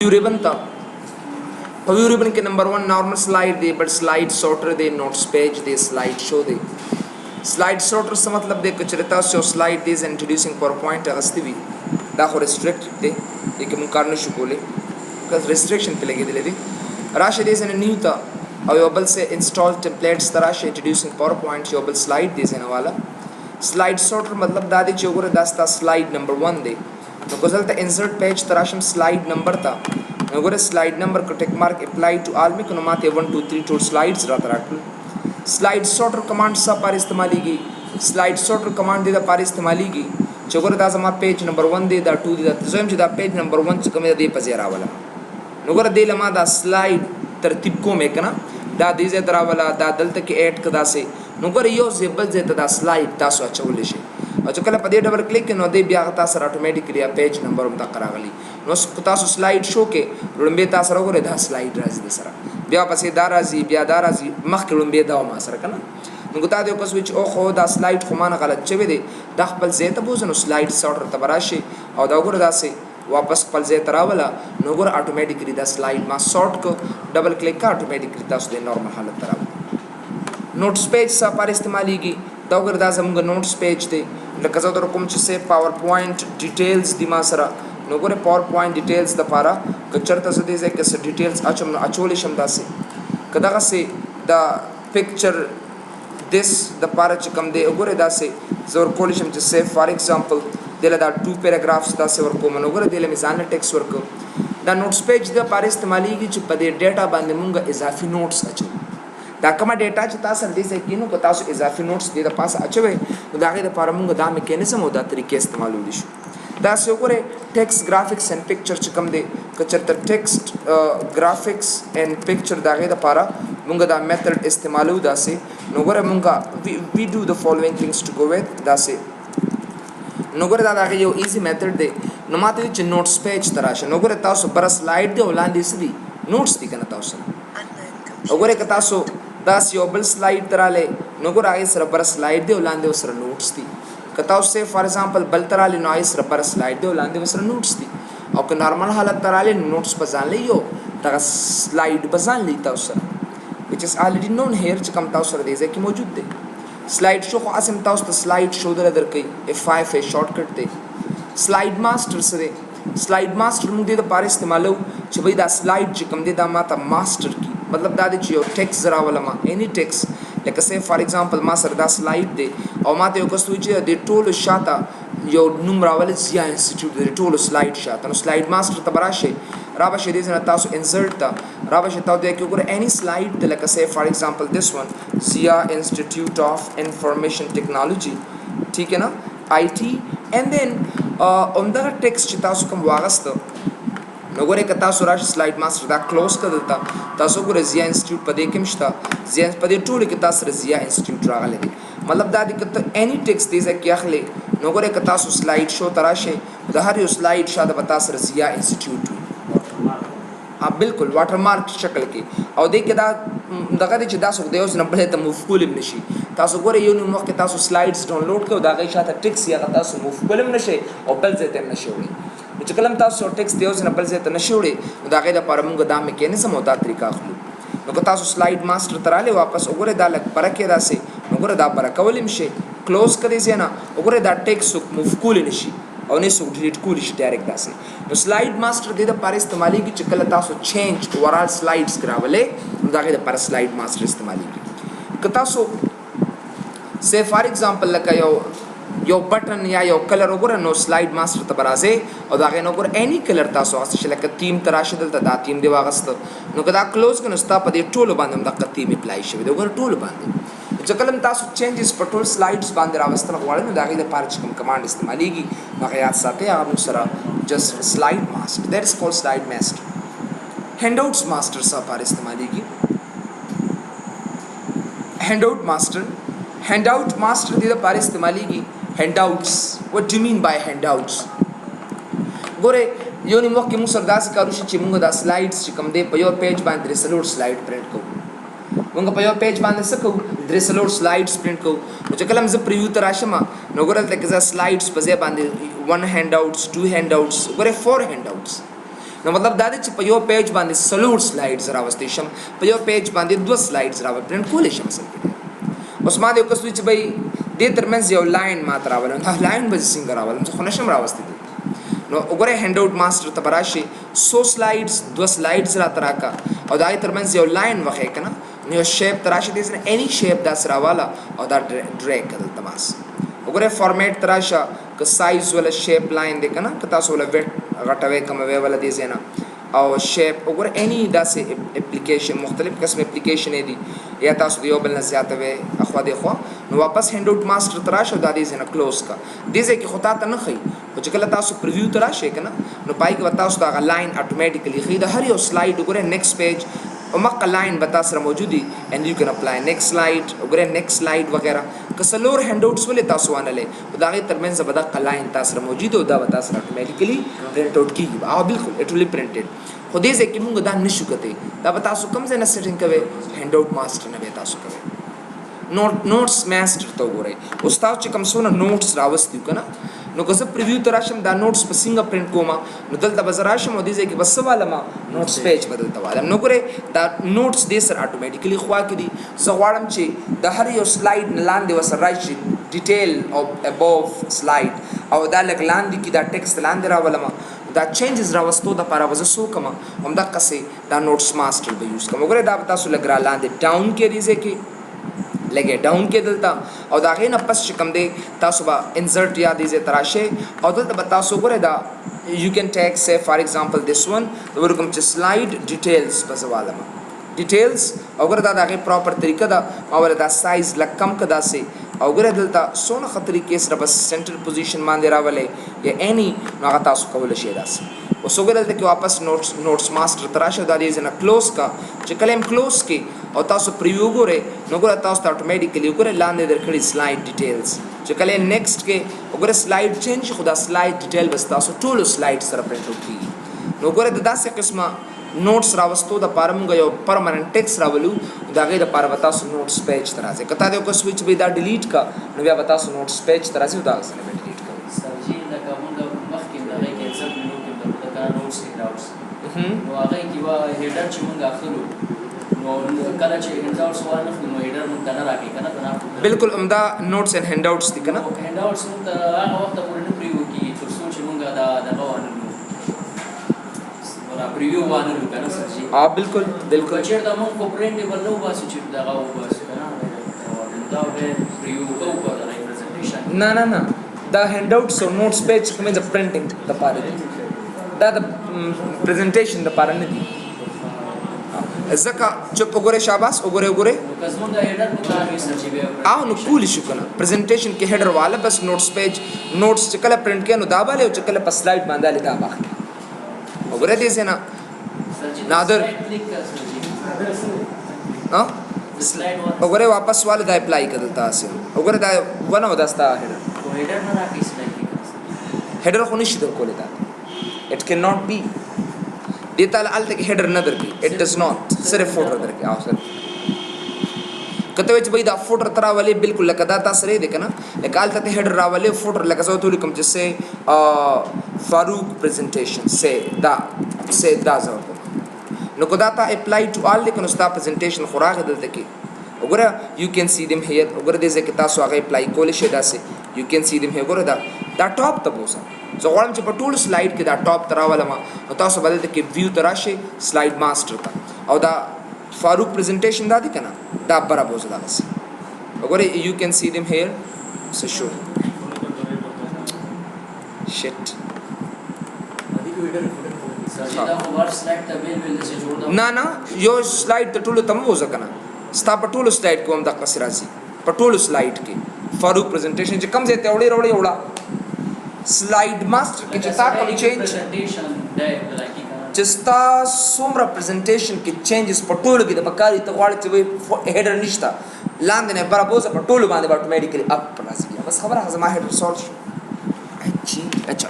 view ribbon था view ribbon के नंबर 1 normal slide they but slide sorter they notes page they slide show they slide sorter से मतलब दे कुछ रहता है स्लाइड दे इंट्रोड्यूसिंग पावरपॉइंट अगस्ती भी दाखो रिस्ट्रिक्ट दे एक मुकारने शुकोले का रिस्ट्रिक्शन पे लगे दिले दे राशि दे से न्यू था अवेलेबल से इंस्टॉल टेम्पलेट्स तराशे इंट्रोड्यूसिंग पावरपॉइंट योबल स्लाइड दे से वाला स्लाइड सॉर्टर मतलब दादी चोगरे दास्ता स्लाइड नंबर 1 दे तो गुजरता इंसर्ट पेज तराशम स्लाइड नंबर था नगोरे स्लाइड नंबर को टिक मार्क अप्लाई टू आल में कुनमाते 1 2 3 4 स्लाइड्स रात राखल स्लाइड सॉर्टर कमांड सा पार इस्तेमाली की स्लाइड सॉर्टर कमांड दे दा पार इस्तेमाली की चोगरे दा जमा पेज नंबर 1 दे दा 2 दे दा तजम दा पेज नंबर 1 चकमे दे पजेरा वाला नगोरे दे लमा दा स्लाइड तरतीब को में कना दा दे जे दरा वाला दा दल तक ऐड कदा से नगोरे यो जेबल जे दा स्लाइड तासो अच्छा शे अच्छा कल पदे डबल क्लिक नो दे ब्याह तासर ऑटोमेटिकली पेज नंबर उम तकरा गली नो तासो स्लाइड शो के रुंबे तासर गोरे दा स्लाइड राजी दे सरा ब्याह पसे दाराजी ब्याह दाराजी मख रुंबे दा मा सर कना नगुता दे को स्विच ओ खो दा स्लाइड खमान गलत चवे दे दखबल जे तबोजन स्लाइड सॉर्टर तबराशे और दा गोरे दा से वापस पल जे तरावला नगोर ऑटोमेटिकली दा स्लाइड मा सॉर्ट को डबल क्लिक का ऑटोमेटिकली तासो दे नॉर्मल हालत तराव नोट्स पेज सा पर इस्तेमाली की दागर दा जमग नोट्स पेज दे लकजा तो रकम से पावर पॉइंट डिटेल्स दिमा सरा नगोरे पावर पॉइंट डिटेल्स द पारा कचरता से दे के से डिटेल्स अचम अचोले शमदा से कदा से द पिक्चर दिस द पारा चकम दे ओगोरे दा से जोर कोलिशम से फॉर एग्जांपल देला दा 2 पैराग्राफ्स दा से वर्को मनोगोरे देले मिजान text Virgo the notes page the पारा इस्तेमाली की चपदे डेटा बांधे मुंगा इजाफी नोट्स अचो दा कमा डेटा चता संदे से किनो को तासो इजाफी नोट्स दे द पास अचवे दागे द पारा मुंगा दा मैकेनिज्म होदा तरीके इस्तेमाल होलिश दा से ओगोरे टेक्स्ट ग्राफिक्स एंड पिक्चर चकम दे कचर टेक्स्ट ग्राफिक्स एंड पिक्चर दागे द पारा मुंगा दा मेथड इस्तेमाल होदा से नोगोरे मुंगा we do the following things to go with दा से नोगोरे दा दागे यो इजी मेथड दे नमाते च नोट्स पेज तराश नोगोरे तासो पर स्लाइड दे ओलांदी सदी नोट्स दी कना तासो ओगोरे का तासो दास योबल स्लाइड तराले नोगोर आगे सर पर स्लाइड दे ओलांदे उसर नोट्स दी कताओ से फॉर एग्जांपल बल तराले नो आगे सर पर स्लाइड दे ओलांदे उसर नोट्स दी और के नॉर्मल हालत तराले नोट्स बजान ले यो ता स्लाइड बजान लेता उसर which is already known here च कम तासो दे कि मौजूद दे स्लाइड शो को आसम तासो स्लाइड शो दर कई F5 ए शॉर्टकट दे स्लाइड मास्टर से स्लाइड मास्टर मुंगे द पार इस्तेमाल छ भाई दा स्लाइड च कम दे दा माता मास्टर की मतलब दादे चियो टेक्स्ट जरा वाला मा any text like say for example मा सरदा स्लाइड दे और माते यो कस्तु च दे टोल शाता यो नुमरा वाले जिया इंस्टीट्यूट दे टोल स्लाइड शाता नो स्लाइड मास्टर तबराशे राबा शेदे जना तासो इंसर्ट ता राबा शेता दे कि ओकर एनी स्लाइड दे like say for example this one Zia institute of information technology ठीक है ना IT and then on the text तासो कम वागस्त नगोरे का तासो राश स्लाइड मास्टर दा क्लोज कर देता तासो को जिया इंस्टीट्यूट पदे किमश्ता जिया पदे टूल के तासर जिया इंस्टीट्यूट रागले मतलब दादी कत एनी टेक्स्ट दे क्या खले नगोरे का तासो स्लाइड शो तराशे द हर यो स्लाइड शाद बतासर जिया इंस्टीट्यूट हां बिल्कुल वाटरमार्क शक्ल के और देख के दा दगा दे दासो देओस नबले त मफकूल नशी तासो गोरे यो नु के तासो स्लाइड्स डाउनलोड कर दागे शाता टेक्स्ट या तासो मफकूल नशे और बल जे ते नशे चकलम तासो टेक्स्ट देओस नबल जे त नशे दागे दा पर मुंगा दा मैकेनिज्म होता तरीका खलु नको तासो स्लाइड मास्टर तराले वापस ओगरे दालक परके दा से ओगरे दा परकवलिम शे क्लोज करे जेना ओगरे दा टेक्स्ट मफकूल नशी और ने सो डिलीट कूलिश डायरेक्ट दा से नो स्लाइड मास्टर दे दा पर इस्तेमाली की चकल तासो चेंज ओवरऑल स्लाइड्स करावले दागे दा पर स्लाइड मास्टर इस्तेमाली की कतासो से फॉर एग्जांपल लका यो बटन या यो कलर ओगरे नो स्लाइड मास्टर तबराजे और दागे नो ओगरे एनी कलर तासो आस शलक थीम तराशे दल ता थीम दे वागस्त नो कदा क्लोज कन स्ता पदे टोल बांधम दा थीम अप्लाई शे दे ओगरे टोल बांधे जकलम तासो चेंजेस पटोल स्लाइड्स बांधे रावस्त न वाले दागे दे पार चकम कमांड इस्तेमाली की मखयात साथे आप सरा just slide master that is called slide master handouts master सा पार इस्तेमाली की हैंडआउट मास्टर दे पार इस्तेमाली की handouts what do you mean by handouts gore yoni mo ke musardas karushi chimunga da slides chikam de payo page band resolute slide print ko munga payo page band sako resolute slides print ko mujhe kalam ze preview tarashama nogoral tak za slides paze band one handouts two handouts gore four handouts نو مطلب دا دی چې په یو پیج باندې سلور سلایډز راوستي شم په یو پیج باندې 2 سلایډز راو پرنټ کولی شم اصل کې اوس ما دې کس چې بھائی دې ترمنځ یو لاین ماته راولم دا لاین به څنګه راولم خو نشم راوستي نو وګوره هینډ آوټ ماستر ته براشي 100 سلایډز 2 سلایډز را تراکا او دا ترمنځ یو لاین وخې کنه نو یو شیپ تراشي دې نه اني شیپ دا سره والا او دا ډریګ کړل تماس وګوره فارمیټ تراشه که سایز ولا شیپ لاین دې کنه که تاسو ولا ویټ غټوي کومه ولا دې زینا او شیپ وګوره اني داسې اپلیکیشن مختلف قسم اپلیکیشن دي یا تاسو دیو بل نه زیاته وي اخوا دی خو نو واپس هینډ آوټ ماستر تراشه دا دې زینا کلوز کا دې ځکه خطا ته نه خي او چې کله تاسو پریویو تراشه کنه نو پای کې تاسو دا لاین اتوماتیکلی خي د هر یو سلایډ وګوره نیکسټ پیج او مکه لاین بتا سره موجودي and you can apply next slide وګوره next slide وغیرہ کسلور هینډ آوټس ولې تاسو وانه دا غي ترمنځ بدا لاین تاسو سره موجود او دا بتا سره اتوماتیکلی پرنٹ آوټ کیږي او بالکل اټ ویل پرنټډ خو دې ځکه موږ دا نشو کته دا بتا تاسو کوم ځای نه سیټینګ کوي هینډ آوټ ماستر نه به تاسو کوي نوټس ماستر ته وګورئ او تاسو چې کوم څونه نوټس راوستي کنه نو که زه پریویو ته راشم دا نوټس په څنګه پرنټ کوم نو دلته به زه راشم او دې ځای کې بس سواله ما نوټس پیج بدلته والم نو ګورئ دا نوټس دې سره اتوماتیکلی خوا کې دي زه غواړم چې د هر یو سلایډ نه لاندې وسره راشي ډیټیل او ابوف سلایډ او دا لږ لاندې کې دا ټیکسټ لاندې راولم دا چینجز راوستو د لپاره وزه سو کوم هم دا قصې دا نوټس ماستر به یوز کوم وګوره دا تاسو لږ را لاندې ډاون کې دي کې لګي ډاون کې دلته او دا غي نه پس چې کوم دی تاسو به انسرټ یا دې تراشه او دلته به تاسو ګوره دا you can take say for example this one ورکم چې سلاید ډیټیلز په سوالم ډیټیلز او ګوره دا غي پراپر طریقه دا او دا سایز لکم کدا سي او ګوره دلته سونه خطرې کې سره بس سنټر پوزیشن باندې راولې یا اني نو تاسو کول شي داسې او سو ګوره دلته واپس نوټس ماستر تراشه دا دې نه کلوز کا چې کلم کلوز کې او تاسو پریویو ګوره نو ګوره تاسو اتوماتیکلی ګوره لاندې درکړي سلاید ډیټیلز چې کله نیکسټ کې وګوره سلاید چینج خدا سلاید ډیټیل بس تاسو ټول سلاید سره پرنټ وکړي نو ګوره د داسې قسمه نوټس راوستو د پارمغه یو پرمننت ټیکس راولو دا غي د پاره وتا سو نوټس پیج ترازه کته د کو سوئچ به دا ډیلیټ کا نو بیا وتا سو نوټس پیج ترازه دا سره به ډیلیټ کا سرجی دا کومه مخکې دا غي کې څه نو کې دا نوټس کې راوس نو هغه کې وا هیډر چې مونږ اخلو نو کله چې هیډر اوټس وانه نو هیډر مونږ کنه راکې کنه بالکل عمدا نوټس اینڈ هینډ اوټس دي کنه هینډ اوټس مونږ هغه وخت پورې نه پریو کی تر څو چې مونږ دا وانه پریویو وانه کنه سرجی بالکل بالکل چې دا مونږ په پرنټیبل نو واسو چې دا غو واسو کنه دا به پریویو کو په ریپرزنټیشن نه نه نه دا هینډ اوټس او نوټس پیج کومه د پرنټینګ د پاره دي دا د پریزنټیشن د پاره نه دي زکه چې په ګوره شاباس وګوره نو کزمون دا هیډر نو کار سرجی به او نو کول شو کنه پریزنټیشن کې هیډر والا بس نوټس پیج نوټس چې کله پرنٹ کړي نو دا باندې او چې کله په سلایډ باندې دا باندې وګوره دې سينه نادر ها وګوره واپس والا دا اپلای کړل تاسو وګوره دا ونه وداستا هیډر نه راکې سلایډ هیډر خو نشي در کولای دا اټ کین ناٹ بی دې تعالی ال تک هیډر نه درکې اټ ډز ناٹ صرف فوټر درکې او صرف کته چې بای دا فوټر ترا والی بالکل لکه دا تاسو لري کنه لکه ال ته هیډر راولې فوټر لکه زو ته کوم چې سه فاروق presentation say دا زو نو کو دا تا apply to all لیکن استا presentation خوراغ دلته کې وګوره you can see them here وګوره دې ځکه تاسو هغه apply کول شي دا سه you can see them here وګوره دا ټاپ ته بوسه زه غواړم چې په ټول سلاید کې دا ټاپ تراولم او تاسو بدلته کې ویو تراشه سلاید ماستر ته او دا فاروق presentation دا دي کنه دا برابر بوزه دا بس وګوره you can see them here so sure shit نه نه یو سلاید ته ټولو تم وځه کنه ستا په ټولو سلاید کوم د قصر راځي په ټولو سلاید کې فاروق پریزنټیشن چې کم ځای ته وړي سلاید ماستر کې چې تا کوم چینج چې ستا څومره پریزنټیشن کې چینجز په ټولو کې د پکاري ته غواړي چې هیډر نشته لاندې نه برابر په ټولو باندې اتوماتیکلی اپ راځي بس خبره زما هیډر سولف شو اچھا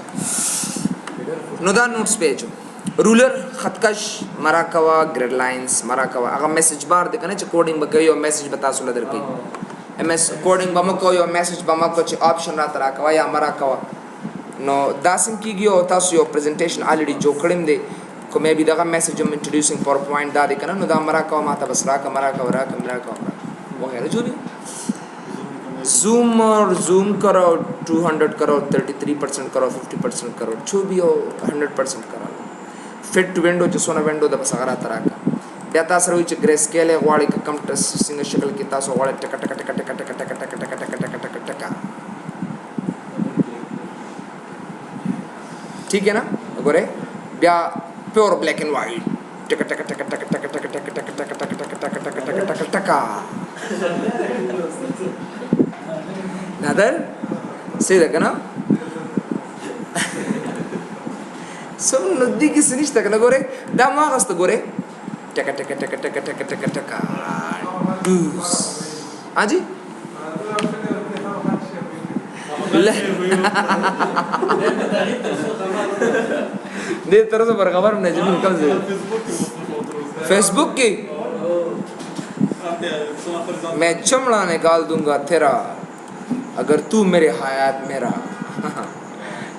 نو دا نوټس پیج رولر خطکش مراکوا گریډ لاینز مراکوا هغه میسج بار د کنه چې کوډینګ بکوي او میسج بتا سول درکې ام اس کوډینګ بم کوي او میسج بم کو چې آپشن را ترا کوا یا مراکوا نو داسم کیږي او تاسو یو پریزنټیشن الریډي جوړ کړم دی کو مې بي دغه میسج هم انټروډیوسینګ پاور پوینټ دا دی کنه نو دا مرا کو ماته بس را کا مرا کا وغیرہ جو بھی زوم اور زوم کرو 200 کرو 33% کرو 50% کرو جو بھی ہو 100% کرو فٹ ونډو چې سونه ونډو د بسغرا تراکا بیا تاسو وی چې ګریس کېله غواړي کم ټس څنګه شکل کې تاسو غواړي ټک ټک ټک ټک ټک ټک ټک ټک ټک ټک ټک ٹھیک ہے نا وګوره بیا پیور بلیک اینڈ وائٹ ټک ټک ټک ټک ټک ټک ټک ټک ټک ټک ټک ټک ټک ټک ټک نادر صحیح ده کنه سم ندی کې سنشت کنه ګوره دا ما غست ګوره ټک ټک ټک ټک ټک ټک ټک دوس اجي دې طرز پر خبر نه جمع کم زه فیسبुक की मैं चमड़ा निकाल दूंगा तेरा अगर तू मेरे हयात मेरा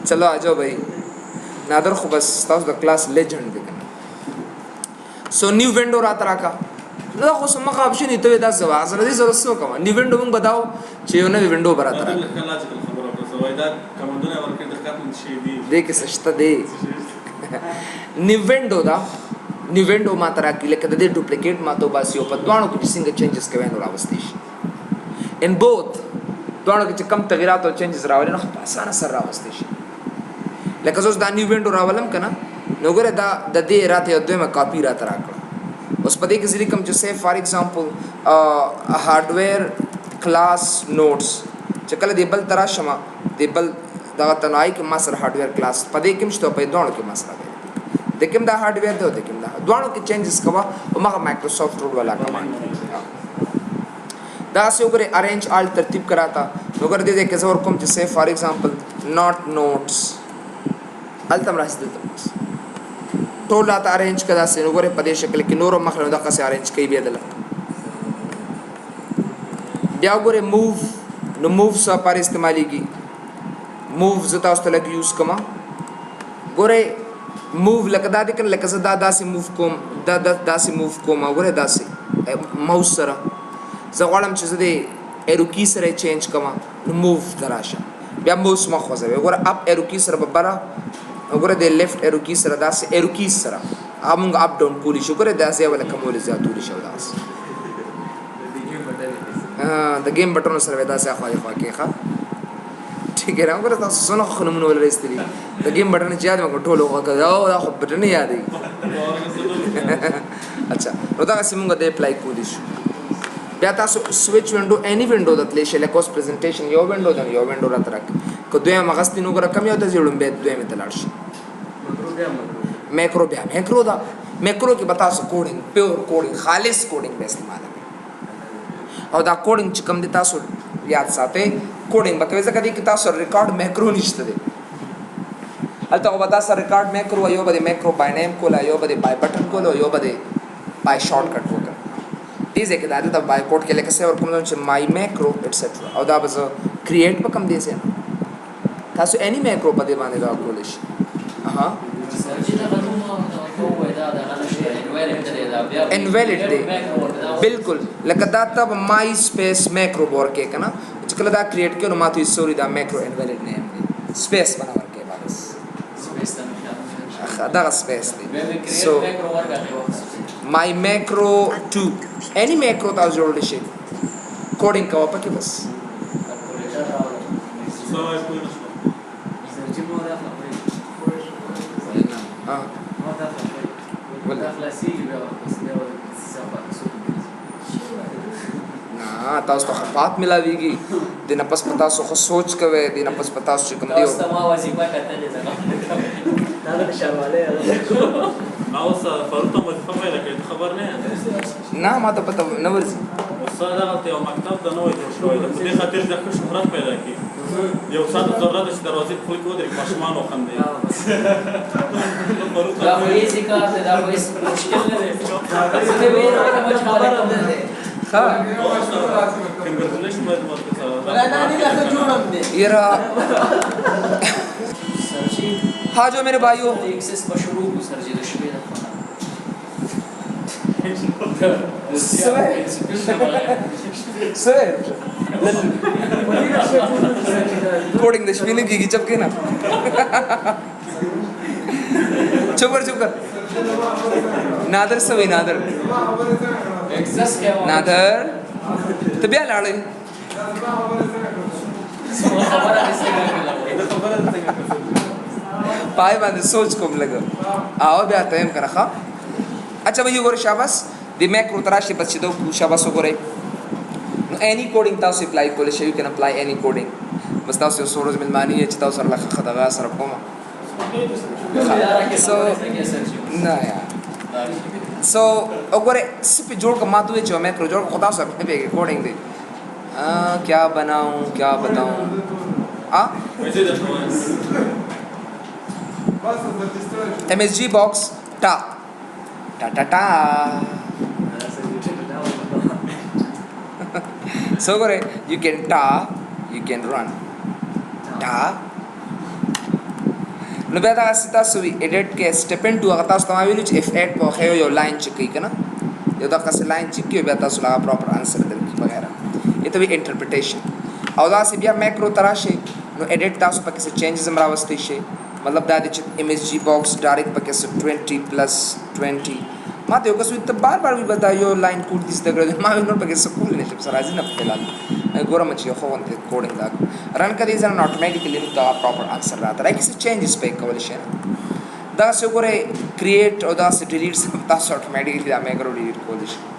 चलो आ जाओ भाई नादर खो बस ताऊ द क्लास लेजेंड देखना सो न्यू विंडो रात राका ना खो सम का ऑप्शन ही तो ये 10 जवा जरा जरूर सो कमा न्यू विंडो में बताओ चाहिए ना विंडो बरात राका देख सस्ता दे न्यू विंडो दा न्यू विंडो मात्रा की लेकर दे डुप्लीकेट मातो बासियो पर दोनों कुछ सिंगल चेंजेस के वेनो रावस्तेश इन बोथ दोनों के कम तगीरात और चेंजेस रावले ना आसान सर रावस्तेश लेकिन जो दा न्यू विंडो रावलम कना नोगरे दा दे रात या दो में कॉपी रात राकड़ा उस पदे के जरिए कम जैसे for example hardware class notes चकल देबल तरा शमा देबल दा तनाई के मास्टर हार्डवेयर क्लास पदे किम तो पे दोनों के मास्टर देखें दा हार्डवेयर दो देखें दा दोनों के चेंजेस कवा मगर माइक्रोसॉफ्ट रूट वाला कमांड दा से ऊपर अरेंज ऑल तरतीब कराता अगर दे कैसे और कम जैसे फॉर एग्जांपल नॉट नोट्स अल्तम रास देता टोला ता अरेंज कदा से ऊपर पदे शक्ल के नोरो मखलो दा कैसे अरेंज कई बेदल या ऊपर मूव नो मूव सा पर इस्तेमाली की मूव जता उस तरह यूज कमा गोरे मूव लकदा दिकन लकसा दादा से मूव कोम दादा से मूव कोम गोरे दासी माउस सरा زغالم چې دې اروکی سره چینج کما موو دراشه بیا موس مخوځه وګوره اپ اروکی سره ببره وګوره د لیفت اروکی سره داسې اروکی سره امونږ اپ ډاون کولی شو ګوره داسې ولا کومول زیاتول شو داسې د گیم بٹن سره داسې خو کې ښه ٹھیک ہے وګوره تاسو څنګه خنمونه ولر استلی د گیم بٹن چې یاد مګ ټولو وګوره دا خو بٹن یادې اچھا نو دا سیمونګ د اپلای کولی شو بیا تاسو سویچ وینډو اني وینډو د تلې شل کوس پریزنټیشن یو وینډو د یو وینډو را ترک کو دوی مغستی نو ګره کم یو د جوړم به دوی مت لاړ شي میکرو بیا میکرو دا میکرو کې بتا سو کوډینګ پیور کوډینګ خالص کوډینګ به استعمال او دا کوډینګ چې کم دي تاسو یاد ساتئ کوډینګ به کوي ځکه چې تاسو ریکارډ میکرو نشته دي البته او بتا سره ریکارډ میکرو یو به میکرو بای نیم کولا یو به بای بٹن کولا یو به بای شارټ کټ وکړه دیزه کې دا د بای کوډ کې لکه څه ور کوم چې مای میکرو ایټسټرا او دا به کریټ په کم دی سه تاسو اني میکرو په دې باندې دا کول شي اها انویلډ دی بالکل لکه دا تب مای سپیس میکرو بور کې کنه چې کله دا کریټ کې نو ماته سوري دا میکرو انویلډ نیم دی سپیس بناور کې بس سپیس دا سپیس دی سو my macro 2 any macro تا جوړل شي کوډینګ کوه پکې بس نا تاسو ته خفات ملاويږي د نفس پتا سو خو سوچ کوي د نفس پتا سو کوم دی تاسو ما وظیفه کتلې ده دا د شرواله اوس فاروق وظیفه پیدا کړې خبر نه نه ما ته پته نه ورسي استاد هغه یو مکتب د نوې جوړ شوی د دې خاطر د شهرت پیدا کی یو استاد ضرورت چې دروازې خپل کو د ماشومان وخندې دا وایي چې کار دا وایي مشکل نه دی څه وی راځي مچ خبر نه دی ها کنګرچولیشن باید ورته ولا نه نه لا جوړم دی یرا سر جی हाँ जो मेरे भाइयों एक्सेस पर शुरू को सर जी दुश्मन सर कोडिंग दशमीने की जब के ना चुप कर नादर सवी नादर एक्सेस क्या नादर तो बिया लाड़े हमारा इससे पाए बांधे सोच को लगा आओ बिया तयम करा खा अच्छा भाई गोरे शाबाश the macro tarashi बस दो शाबाश गोरे any coding ताऊ से apply कोले you can apply any coding बस ताऊ से सोरोज में मानी है चिताऊ सर लखा खदागा सर कोमा so ना यार so अगोरे सिर्फ जोड़ का मातु है जो macro जोड़ को खुदा सर में बेगे coding दे क्या बनाऊं क्या बताऊं MSG box ta ta ta ta so gore you can ta you can run ta no beta sita suvi edit ke step into agata stamavilu f8 po khayo yo line chiki kana yo da kas line chiki beta sula proper answer del ki वगैरह ये तो भी interpretation awda se bia macro tarashe no edit ta su pakise changes amravasti she मतलब दादी chip MSG box direct पके से 20 प्लस 20 माते होगा सुई तब बार भी बताइयो लाइन कोड दिस तक माँ भी नोट पके से कूल नहीं चिप सराजी ना फिलहाल गोरा मची हो वन ते कोडिंग दाग रन कर दिया ना ऑटोमेटिकली तो प्रॉपर आंसर रहता है किसी चेंजेस पे कवलिशन दास से गोरे क्रिएट और दास डिलीट सब दास ऑटोमेटिकली दा मैं करो डिलीट कवलिशन